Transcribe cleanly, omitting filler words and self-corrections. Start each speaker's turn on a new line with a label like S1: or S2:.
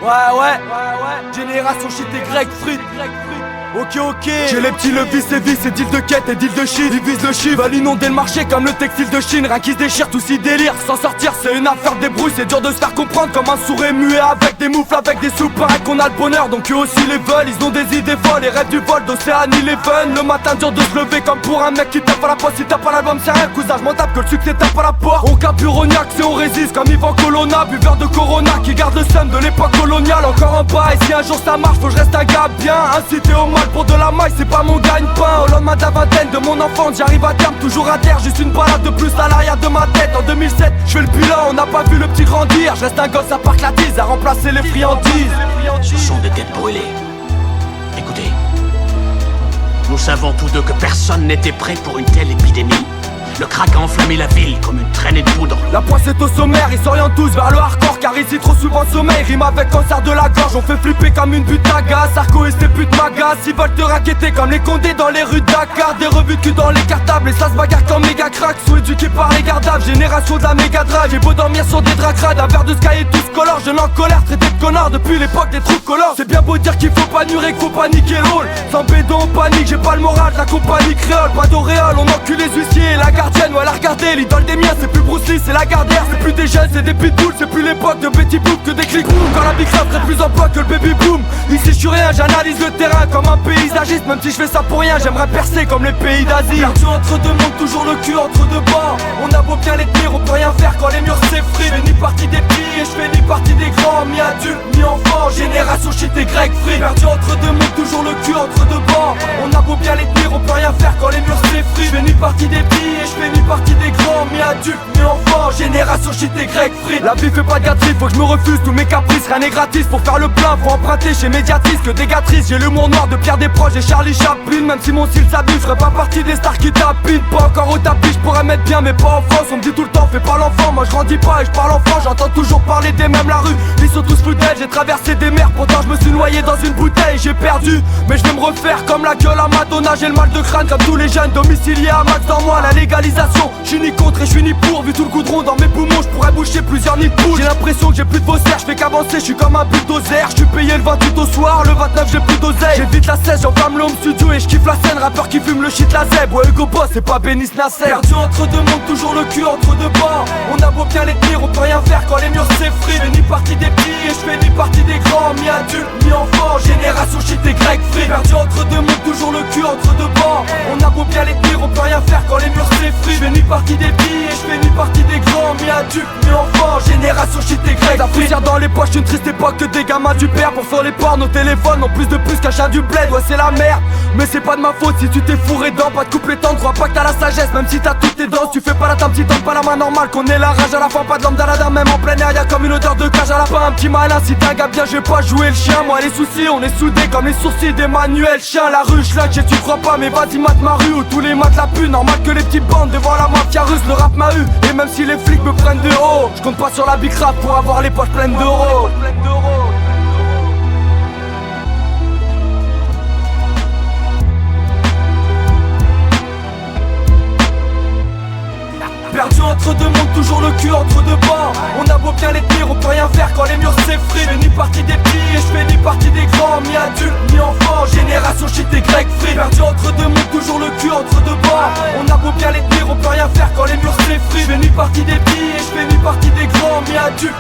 S1: Ouais, génération shit et grec frites. Ok. J'ai les petits levis et vis et deals de quête et deals de shit. Ils visent le chiffre, veulent inonder le marché comme le textile de Chine. Rien qui se déchire, tout si délire. S'en sortir, c'est une affaire de débrouille. C'est dur de se faire comprendre comme un sourd et muet. Avec des moufles, avec des sous, pareil qu'on a le bonheur. Donc eux aussi les veulent, ils ont des idées folles. Les rêves du vol d'Océanie, les fun. Le matin dur de se lever comme pour un mec qui tape à la poste. Si t'as pas l'album, c'est rien, cousin, je m'en tape que le succès tape à la porte. On carbure au niaque, c'est on résiste comme Yvan Colonna. Buveur de Corona qui garde le seum de l'époque coloniale. Encore en bas, et si un jour ça marche, faut que je reste un gars bien. Incité au mal pour de la maille, c'est pas mon gagne-pain. Au lendemain de la vingtaine de mon enfance, j'arrive à terme, toujours à terre. Juste une balade de plus à l'arrière de ma tête. En 2007, je fais le bilan, on n'a pas vu le petit grandir. Je reste un gosse à Parc Latise, à remplacer les friandises.
S2: Ce sont des têtes brûlées. Écoutez, nous savons tous deux que personne n'était prêt pour une telle épidémie. Le crack a enflammé la ville comme une traînée de poudre.
S1: La poisse est au sommaire, ils s'orientent tous vers le hardcore. Car ici trop souvent sommeil rime avec cancer de la gorge. On fait flipper comme une butte à gaz. Sarko et ses putes m'agacent. Ils veulent te raqueter comme les condés dans les rues de Dakar. Des revues de cul dans les cartables et ça se bagarre comme méga crack. Sous éduqués par les gardables, génération de la méga drive. J'ai beau dormir sur des draps crades, un verre de sky et tous color. Jeune en colère, traité de connard depuis l'époque des trous colors. C'est bien beau dire qu'il faut pas nurer, qu'il faut paniquer l'ôle. Sans bédon on panique, j'ai pas le moral de la compagnie créole. Pas d'auréole, on encule les huissiers et la gardienne, ouais la regarder. L'idole des miens, c'est plus Bruce Lee, c'est la Gardère. C'est plus des jeunes, c'est des pitbulls. C'est plus l'époque de Betty Boop que des clics boom. Quand la big rap serait plus en poids que le baby boom. Ici je suis rien, j'analyse le terrain comme un paysagiste. Même si je fais ça pour rien, j'aimerais percer comme les pays d'Asie. Perdu entre deux mondes, toujours le cul entre deux bords. On a beau bien les tenir, on peut rien faire quand les murs s'effritent. Je fais ni partie des petits et je fais ni partie des grands. Mi adulte, mi enfant, génération shit et grec free. Perdu entre deux mondes, toujours le cul entre deux bords. On a beau bien les tenir, on peut rien faire quand les murs s'effritent. Je fais ni partie des petits et je fais ni partie des grands. Mi adulte, mi enfant, génération shit et grec free. La vie fait pas de gâterie, faut que je me refuse tous mes caprices. Rien n'est gratis, pour faire le plein, faut emprunter chez Médiatrice. Que des gâteries, j'ai l'humour noir de Pierre Desproges et Charlie Chaplin. Même si mon style s'abuse, je ferais pas partie des stars qui tapinent. Pas encore au tapis, je pourrais mettre bien mais pas en France. On me dit tout le temps, fais pas l'enfant, moi je grandis pas et je parle enfant. J'entends toujours parler des mêmes la rue, ils sont tous fous d'elle. J'ai traversé des mers, pourtant je me suis noyé dans une bouteille. J'ai perdu, mais je vais me refaire comme la gueule à Madonna. J'ai le mal de crâne comme tous les jeunes, domiciliés à max dans moi. La légalisation, je suis ni contre et je suis ni pour. Vu tout le goudron dans mes poumons, je pourrais boucher plusieurs nids de poules. J'ai l'impression que j'ai plus de faussaires, je fais qu'avancer, je suis comme un bulldozer. Je suis payé le 28 au soir, le 29 j'ai plus d'oseille. J'évite la 16, j'enflamme le home studio et je kiffe la scène. Rappeur qui fume le shit la zeb, ouais Hugo Boss c'est pas Bénis Nasser. Perdu entre deux mondes, toujours le cul entre deux bords. On a beau bien les tenir, on peut rien faire quand les murs s'effritent. Je fais ni partie des petits et je fais ni partie des grands. Mi adulte, mi enfant, génération shit et grec free. Perdu entre deux mondes, toujours le cul entre deux bords. On a beau bien les tenir, on peut rien faire quand les murs s'effritent. Je fais ni partie des petits et je fais ni partie des grands. Mi adulte, mi enfant, génération shit et grec. La poussière dans les poches, une triste époque que des gamins du père. Pour faire les ports, nos téléphones ont plus de plus qu'un chat du bled. Ouais c'est la merde, mais c'est pas de ma faute si tu t'es fourré dedans. Pas de couple temps, crois pas que t'as la sagesse. Même si t'as toutes tes dents, tu fais pas la table, t'as pas la main normale. Qu'on ait la rage à la fin, pas de lambda, même en plein air. Y'a comme une odeur de cage à la fin, un petit malin. Si t'es un gars bien, je vais pas jouer le chien. Moi les soucis, on est soudés comme les sourcils d'Emmanuel Chien. La ruche là, tu crois pas, mais vas-y mate ma rue. Où tous les maths la pu, normal que les petites bandes devant la mafia russe. Le rap m'a eu, et même si les flics me prennent de haut, je compte pas sur la big rap pour avoir les poches pleines d'euros. Perdu entre deux mondes, toujours le cul entre deux bords. On a beau bien les tenir, on peut rien faire quand les murs s'effritent. Je fais ni partie des petits et je fais ni partie des grands. Mi adulte, mi enfant, génération shit et grec free. Perdu entre deux mondes, toujours le cul entre deux bords. On a beau bien les tenir, on peut rien faire quand les murs s'effritent. Je fais ni partie des petits et je fais ni partie des grands. Mi adulte,